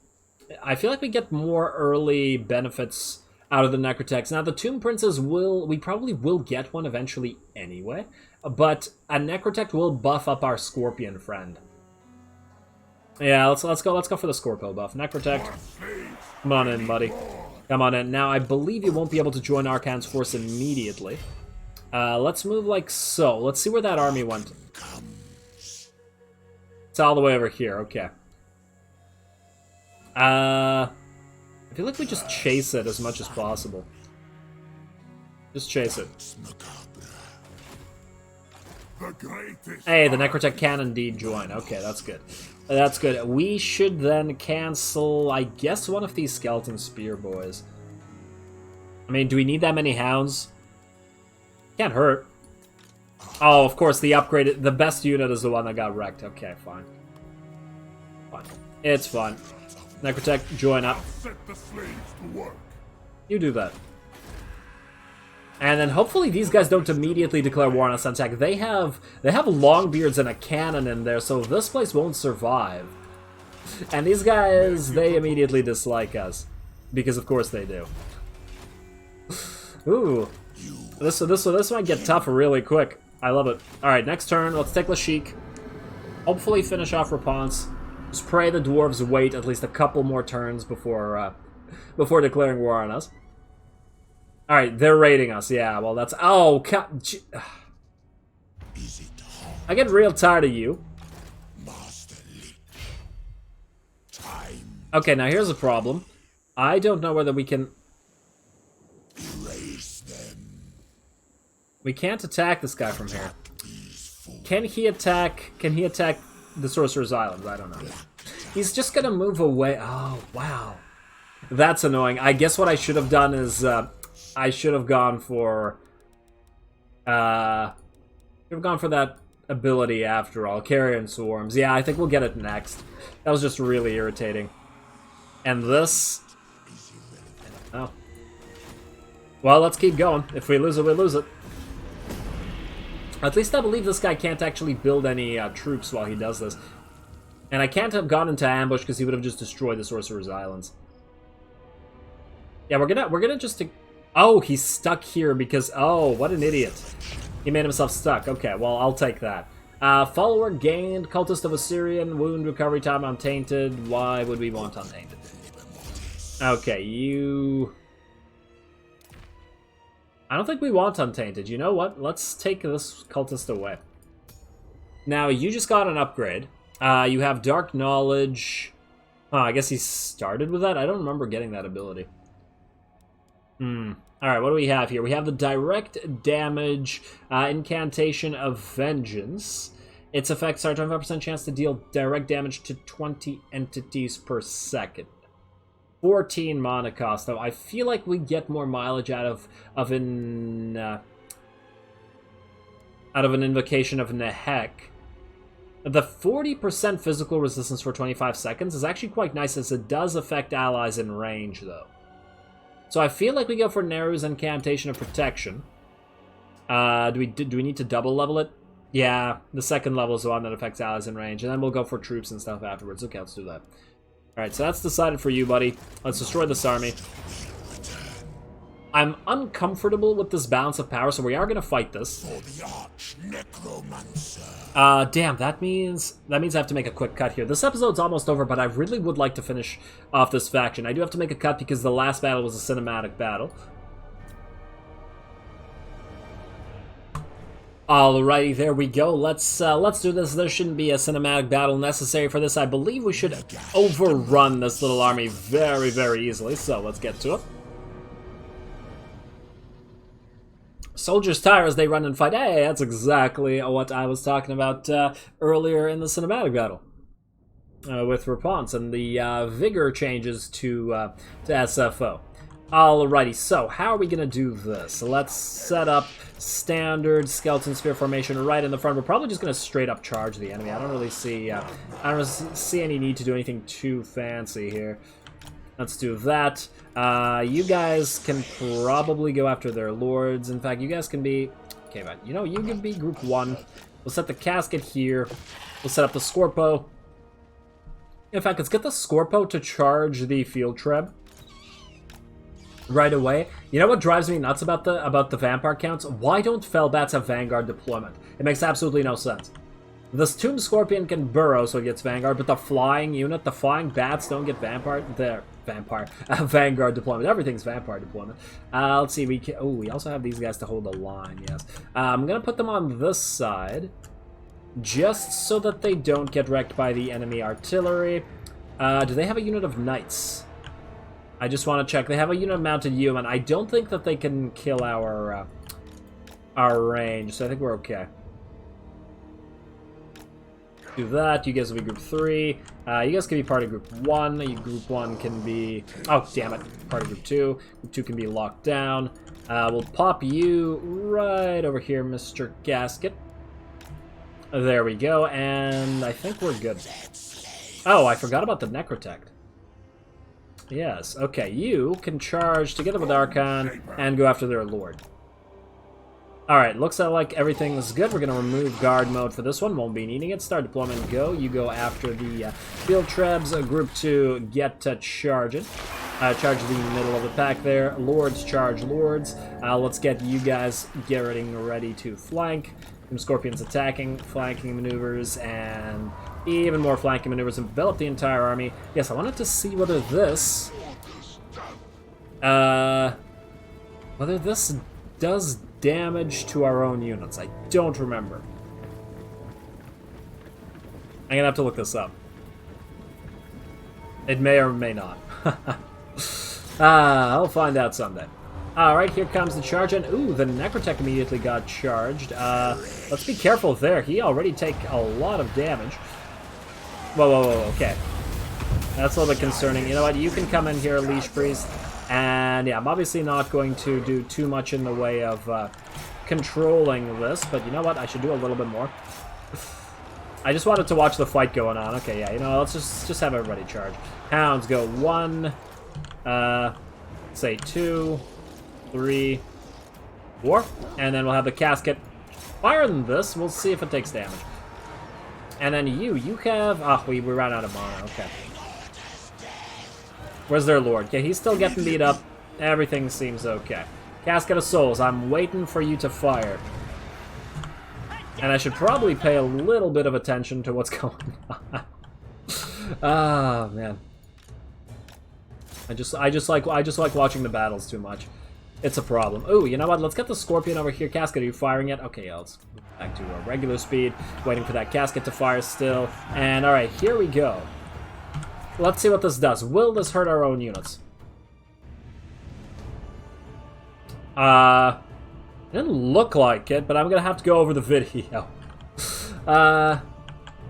I feel like we get more early benefits out of the Necrotects. Now, the Tomb Princes we probably will get one eventually anyway. But a Necrotect will buff up our Scorpion friend. Yeah, let's go for the Scorpio buff. Necrotect. Come on in, buddy. Come on in. Now, I believe you won't be able to join Arkhan's force immediately. Let's move like so. Let's see where that army went. It's all the way over here. Okay. I feel like we just chase it as much as possible. Just chase it. Hey, the Necrotech can indeed join. Okay, that's good. That's good. We should then cancel, I guess, one of these Skeleton Spear boys. I mean, do we need that many hounds? Can't hurt. Oh, of course, the upgraded... The best unit is the one that got wrecked. Okay, fine. Fine. It's fine. Necrotech, join up. You do that. And then hopefully these guys don't immediately declare war on us on attack. They have Longbeards and a cannon in there, so this place won't survive. And these guys, they immediately dislike us. Because of course they do. Ooh. This might get tough really quick. I love it. Alright, next turn, let's take the Chic. Hopefully finish off Repanse. Just pray the dwarves wait at least a couple more turns before declaring war on us. Alright, they're raiding us. Yeah, well that's... Oh, I get real tired of you. Okay, now here's a problem. I don't know whether we can... We can't attack this guy from here. Can he attack the Sorcerer's Islands? I don't know. He's just gonna move away. Oh, wow. That's annoying. I guess what I should have done is I should have gone for that ability after all. Carrion Swarms. Yeah, I think we'll get it next. That was just really irritating. And this... Oh. Well, let's keep going. If we lose it, we lose it. At least I believe this guy can't actually build any troops while he does this. And I can't have gone into ambush because he would have just destroyed the Sorcerer's Islands. Yeah, we're gonna just... Oh, he's stuck here because... Oh, what an idiot. He made himself stuck. Okay, well, I'll take that. Follower gained, Cultist of Assyrian, wound recovery time untainted. Why would we want untainted? Okay, you... I don't think we want untainted. You know what? Let's take this cultist away. Now, you just got an upgrade. You have Dark Knowledge. Oh, I guess he started with that? I don't remember getting that ability. Alright, what do we have here? We have the Direct Damage Incantation of Vengeance. Its effects are 25% chance to deal direct damage to 20 entities per second. 14 mana cost, though. I feel like we get more mileage out of an Invocation of Nehek. The 40% physical resistance for 25 seconds is actually quite nice, as it does affect allies in range, though. So I feel like we go for Neru's Incantation of Protection. Do we need to double level it? Yeah, the second level is the one that affects allies in range, and then we'll go for troops and stuff afterwards. Okay, let's do that. Alright, so that's decided for you, buddy. Let's destroy this army. I'm uncomfortable with this balance of power, so we are going to fight this. Damn, that means I have to make a quick cut here. This episode's almost over, but I really would like to finish off this faction. I do have to make a cut because the last battle was a cinematic battle. Alrighty, there we go. Let's do this. There shouldn't be a cinematic battle necessary for this. I believe we should overrun this little army very, very easily. So let's get to it. Soldiers tire as they run and fight. Hey, that's exactly what I was talking about earlier in the cinematic battle with Repanse, and the vigor changes to SFO. Alrighty, so how are we going to do this? Let's set up standard skeleton spear formation right in the front. We're probably just going to straight up charge the enemy. I don't really see any need to do anything too fancy here. Let's do that. You guys can probably go after their lords. In fact, you guys can be... Okay, but you know, you can be group 1. We'll set the casket here. We'll set up the Scorpo. In fact, let's get the Scorpo to charge the field treb right away. You know what drives me nuts about the vampire counts? Why don't Fellbats have Vanguard deployment? It makes absolutely no sense. This Tomb Scorpion can burrow, so it gets Vanguard, but the flying unit, the flying bats don't get Vanguard deployment. Everything's vampire deployment. Let's see, we also have these guys to hold the line, yes. I'm gonna put them on this side, just so that they don't get wrecked by the enemy artillery. Do they have a unit of knights? I just want to check. They have a unit of mounted yeomen. I don't think that they can kill our range, so I think we're okay. Do that. You guys will be group 3. You guys can be part of group 1. Group 1 can be... Oh, damn it. Part of group 2. Group 2 can be locked down. We'll pop you right over here, Mr. Gasket. There we go, and I think we're good. Oh, I forgot about the Necrotect. Yes, okay, you can charge together with Arkhan and go after their lord. Alright, looks like everything's good. We're going to remove guard mode for this one. Won't be needing it. Start deployment, go. You go after the field trebs. Group 2, get to charge it. Charge the middle of the pack there. Lords, charge lords. Let's get you guys getting ready to flank. Some Scorpions attacking, flanking maneuvers, and even more flanking maneuvers, and envelop the entire army. Yes, I wanted to see whether this... whether this does damage to our own units. I don't remember. I'm gonna have to look this up. It may or may not. I'll find out someday. Alright, here comes the charge, and ooh, the Necrotech immediately got charged. Let's be careful there. He already take a lot of damage. Whoa, whoa, whoa, okay. That's a little bit concerning. You know what, you can come in here, Leash Priest, and yeah, I'm obviously not going to do too much in the way of controlling this, but you know what, I should do a little bit more. I just wanted to watch the fight going on. Okay, yeah, you know, let's just have everybody charge. Hounds go 1, say 2, 3, 4, and then we'll have the casket fire in this. We'll see if it takes damage. And then you have... Oh, we ran out of mana. Okay. Where's their lord? Okay, he's still getting beat up. Everything seems okay. Casket of Souls, I'm waiting for you to fire. And I should probably pay a little bit of attention to what's going on. Ah, man. I just like watching the battles too much. It's a problem. Ooh, you know what? Let's get the Scorpion over here. Casket, are you firing yet? Okay, yeah, let's go back to our regular speed. Waiting for that Casket to fire still. And alright, here we go. Let's see what this does. Will this hurt our own units? It didn't look like it, but I'm gonna have to go over the video.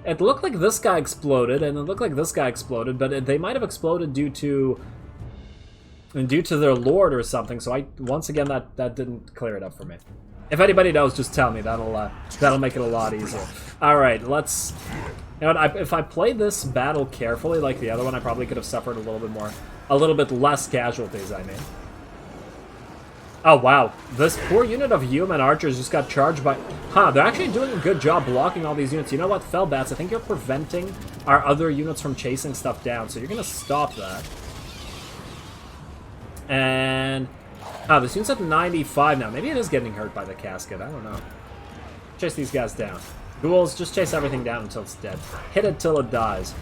It looked like this guy exploded, and it looked like this guy exploded, but they might have exploded due to their lord or something. So once again that didn't clear it up for me. If anybody knows, just tell me. That'll make it a lot easier. All right, let's. You know what, if I play this battle carefully, like the other one, I probably could have suffered a little bit less casualties. I mean. Oh, wow. This poor unit of human archers just got charged by... Huh, they're actually doing a good job blocking all these units. You know what, Fellbats, I think you're preventing our other units from chasing stuff down, so you're going to stop that. And... Oh, this unit's at 95 now. Maybe it is getting hurt by the casket. I don't know. Chase these guys down. Ghouls, just chase everything down until it's dead. Hit it till it dies.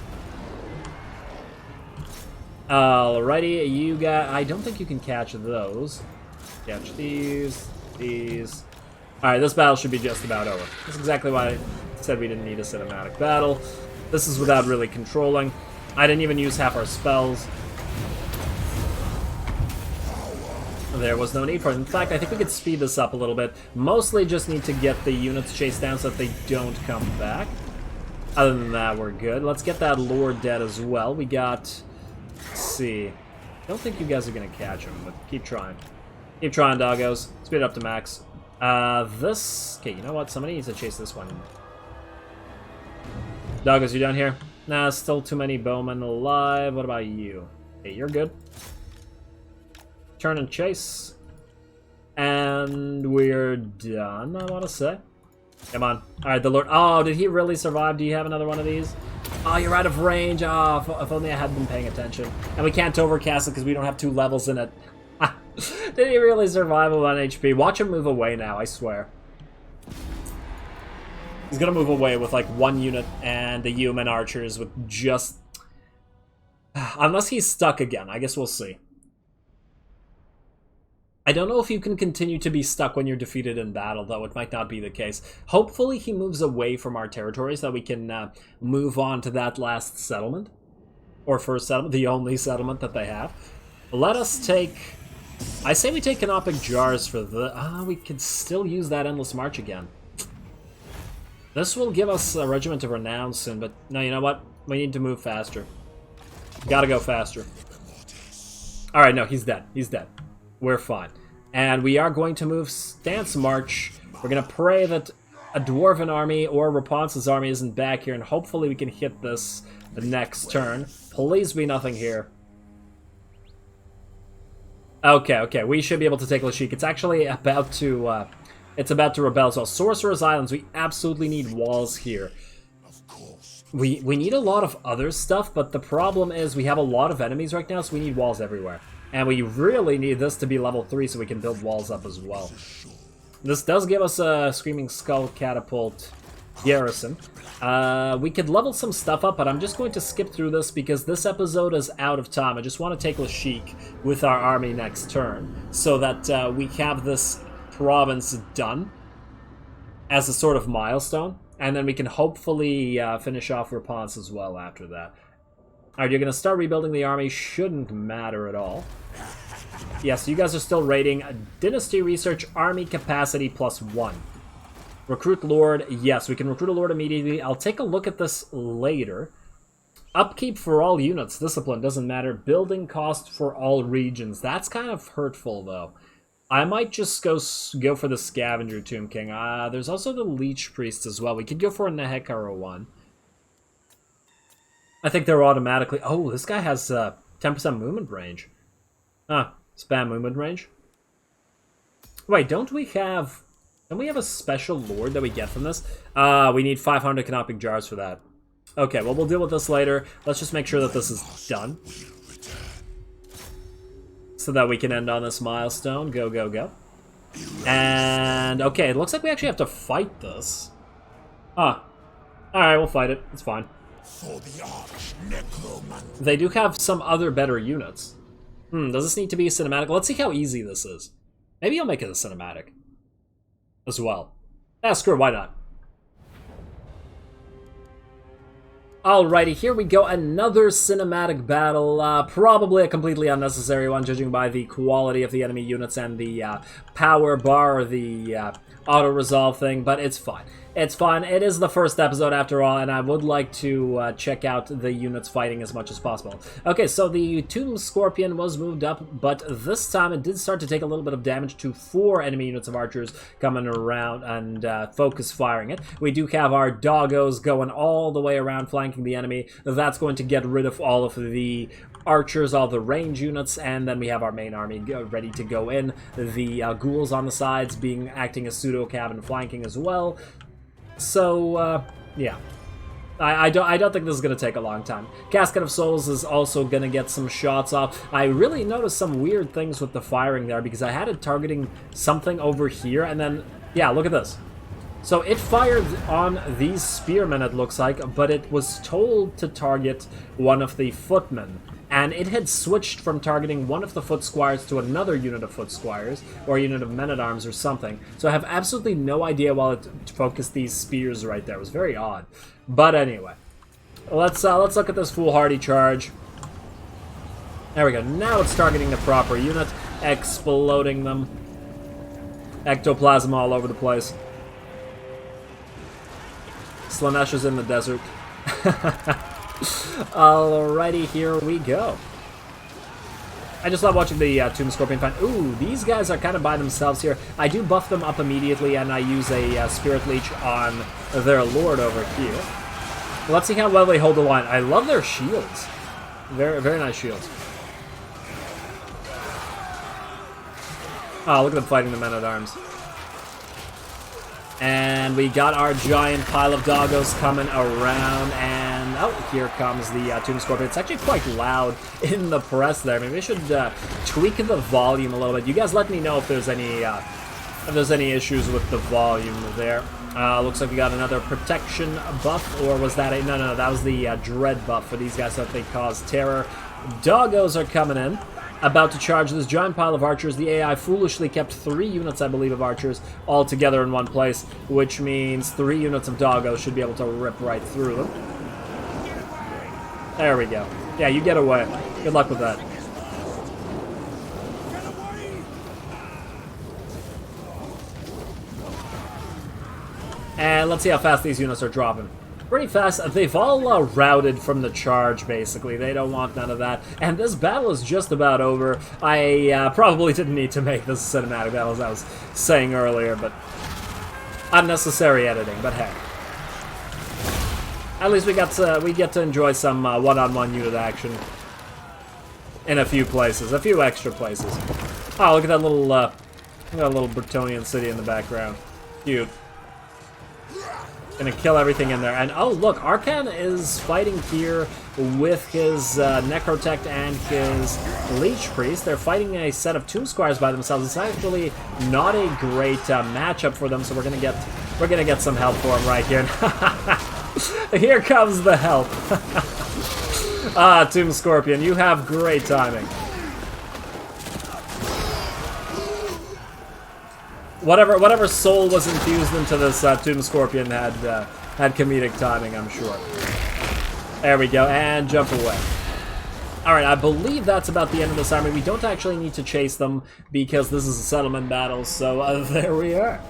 Alrighty, you got... I don't think you can catch those. Catch these. Alright, this battle should be just about over. That's exactly why I said we didn't need a cinematic battle. This is without really controlling. I didn't even use half our spells. There was no need for it. In fact, I think we could speed this up a little bit. Mostly just need to get the units chased down so that they don't come back. Other than that, we're good. Let's get that lord dead as well. We got... Let's see. I don't think you guys are going to catch him, but keep trying. Keep trying, doggos. Speed it up to max. This... Okay, you know what? Somebody needs to chase this one. Doggos, you down here? Nah, still too many bowmen alive. What about you? Hey, you're good. Turn and chase. And we're done, I want to say. Come on. Alright, the Lord... Oh, did he really survive? Do you have another one of these? Oh, you're out of range. Oh, if only I had been paying attention. And we can't overcast it because we don't have 2 levels in it. Did he really survive with 1 HP? Watch him move away now, I swear. He's gonna move away with like 1 unit and the human archers with just... Unless he's stuck again. I guess we'll see. I don't know if you can continue to be stuck when you're defeated in battle, though. It might not be the case. Hopefully he moves away from our territory so that we can move on to that last settlement. Or first settlement, the only settlement that they have. Let us take... I say we take Canopic Jars for the... we could still use that Endless March again. This will give us a Regiment of Renown soon, but no, you know what? We need to move faster. Gotta go faster. Alright, no, he's dead. He's dead. We're fine. And we are going to move Stance March. We're going to pray that a Dwarven army or Repanse's army isn't back here, and hopefully we can hit this the next turn. Please be nothing here. Okay, we should be able to take Chic. It's actually about to, rebel. So Sorcerer's Islands, we absolutely need walls here. We need a lot of other stuff, but the problem is we have a lot of enemies right now, so we need walls everywhere. And we really need this to be level 3 so we can build walls up as well. This does give us a Screaming Skull Catapult garrison. We could level some stuff up, but I'm just going to skip through this because this episode is out of time. I just want to take Chic with our army next turn so that we have this province done as a sort of milestone, and then we can hopefully finish off Repanse as well after that. Alright, you're going to start rebuilding the army. Shouldn't matter at all. Yes, you guys are still rating Dynasty Research Army Capacity +1. Recruit Lord. Yes, we can recruit a Lord immediately. I'll take a look at this later. Upkeep for all units. Discipline. Doesn't matter. Building cost for all regions. That's kind of hurtful, though. I might just go for the Scavenger Tomb King. There's also the Leech Priest as well. We could go for a Nehekara 1. I think they're automatically... Oh, this guy has 10% movement range. Spam movement range. Wait, don't we have a special lord that we get from this? We need 500 canopic jars for that. Okay, well, we'll deal with this later. Let's just make sure that this is done, so that we can end on this milestone. Go, go, go. And, okay, it looks like we actually have to fight this. Alright, we'll fight it. It's fine. They do have some other better units. Does this need to be a cinematic? Let's see how easy this is. Maybe I'll make it a cinematic as well. Screw it, why not? Alrighty, here we go. Another cinematic battle. Probably a completely unnecessary one, judging by the quality of the enemy units and the power bar, or the auto-resolve thing, but it's fine. It's fine. It is the first episode after all, and I would like to check out the units fighting as much as possible. Okay, so the Tomb Scorpion was moved up, but this time it did start to take a little bit of damage to 4 enemy units of archers coming around and focus firing it. We do have our doggos going all the way around flanking the enemy. That's going to get rid of all of the archers, all the range units, and then we have our main army ready to go in. The ghouls on the sides acting as pseudo-cav and flanking as well. So, yeah. I don't think this is going to take a long time. Casket of Souls is also going to get some shots off. I really noticed some weird things with the firing there, because I had it targeting something over here, and then, yeah, look at this. So it fired on these spearmen, it looks like, but it was told to target one of the footmen. And it had switched from targeting one of the foot squires to another unit of foot squires, or a unit of men-at-arms or something. So I have absolutely no idea why it focused these spears right there. It was very odd. But anyway, let's look at this foolhardy charge. There we go. Now it's targeting the proper unit, exploding them. Ectoplasm all over the place. Slanesh is in the desert. Alrighty, here we go. I just love watching the Tomb Scorpion fight. Ooh, these guys are kind of by themselves here. I do buff them up immediately, and I use a Spirit Leech on their lord over here. Let's see how well they hold the line. I love their shields. Very, very nice shields. Oh, look at them fighting the men-at-arms. And we got our giant pile of doggos coming around, and oh, here comes the Tomb Scorpion. It's actually quite loud in the press there. Maybe I should tweak the volume a little bit. You guys let me know if there's any issues with the volume there. Looks like we got another protection buff, or was that a... No, that was the dread buff for these guys so that they cause terror. Doggos are coming in. About to charge this giant pile of archers. The AI foolishly kept 3 units, I believe, of archers all together in one place, which means 3 units of doggos should be able to rip right through them. There we go. Yeah, you get away. Good luck with that. And let's see how fast these units are dropping. Pretty fast. They've all routed from the charge, basically. They don't want none of that. And this battle is just about over. I probably didn't need to make this cinematic battle, as I was saying earlier, but unnecessary editing, but hey. At least we get to enjoy some one-on-one unit action in a few places, a few extra places. Oh, look at that little Bretonnian city in the background. Cute. Gonna kill everything in there. And oh, look, Arkhan is fighting here with his Necrotect and his Leech Priest. They're fighting a set of Tomb Squires by themselves. It's actually not a great matchup for them, so we're gonna get some help for him right here. Here comes the help. Tomb Scorpion, you have great timing. Whatever soul was infused into this Tomb Scorpion had comedic timing, I'm sure. There we go, and jump away. Alright, I believe that's about the end of this army. We don't actually need to chase them because this is a settlement battle, so there we are.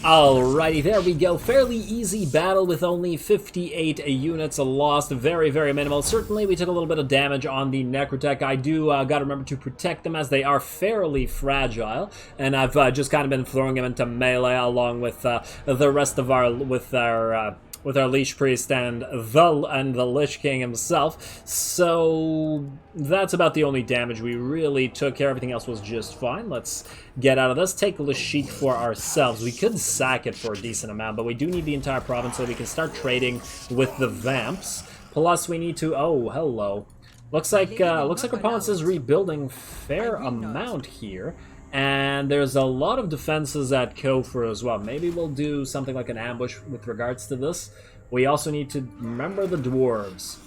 Alrighty, there we go. Fairly easy battle with only 58 units lost. Very, very minimal. Certainly, we took a little bit of damage on the Necrotech. I do gotta remember to protect them as they are fairly fragile. And I've just kind of been throwing them into melee along with the rest of our with our Leech Priest and the Lich King himself. So that's about the only damage we really took here. Everything else was just fine. Let's get out of this. Take the Chic for ourselves. We could sack it for a decent amount, but we do need the entire province so we can start trading with the Vamps. Plus, we need to... Oh, hello. Looks like Repanse is rebuilding fair amount here. And there's a lot of defenses at Kofur as well. Maybe we'll do something like an ambush with regards to this. We also need to remember the dwarves.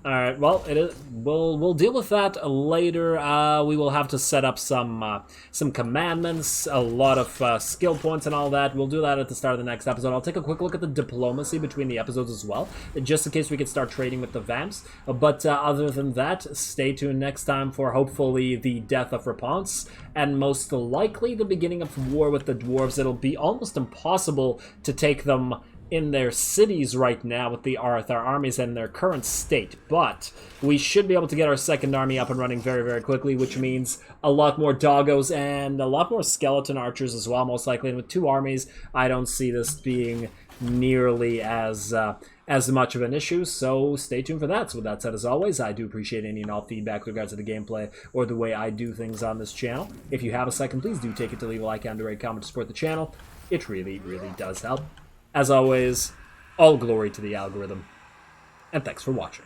Alright, well, we'll deal with that later. We will have to set up some commandments, a lot of skill points and all that. We'll do that at the start of the next episode. I'll take a quick look at the diplomacy between the episodes as well, just in case we can start trading with the Vamps. But other than that, stay tuned next time for hopefully the death of Repanse, and most likely the beginning of war with the dwarves. It'll be almost impossible to take them in their cities right now with our armies in their current state, but we should be able to get our second army up and running very, very quickly, which means a lot more doggos and a lot more skeleton archers as well, most likely. And with two armies, I don't see this being nearly as much of an issue, so stay tuned for that. So with that said, as always, I do appreciate any and all feedback with regards to the gameplay or the way I do things on this channel. If you have a second, please do take it to leave a like and a comment to support the channel. It really, really does help. As always, all glory to the algorithm, and thanks for watching.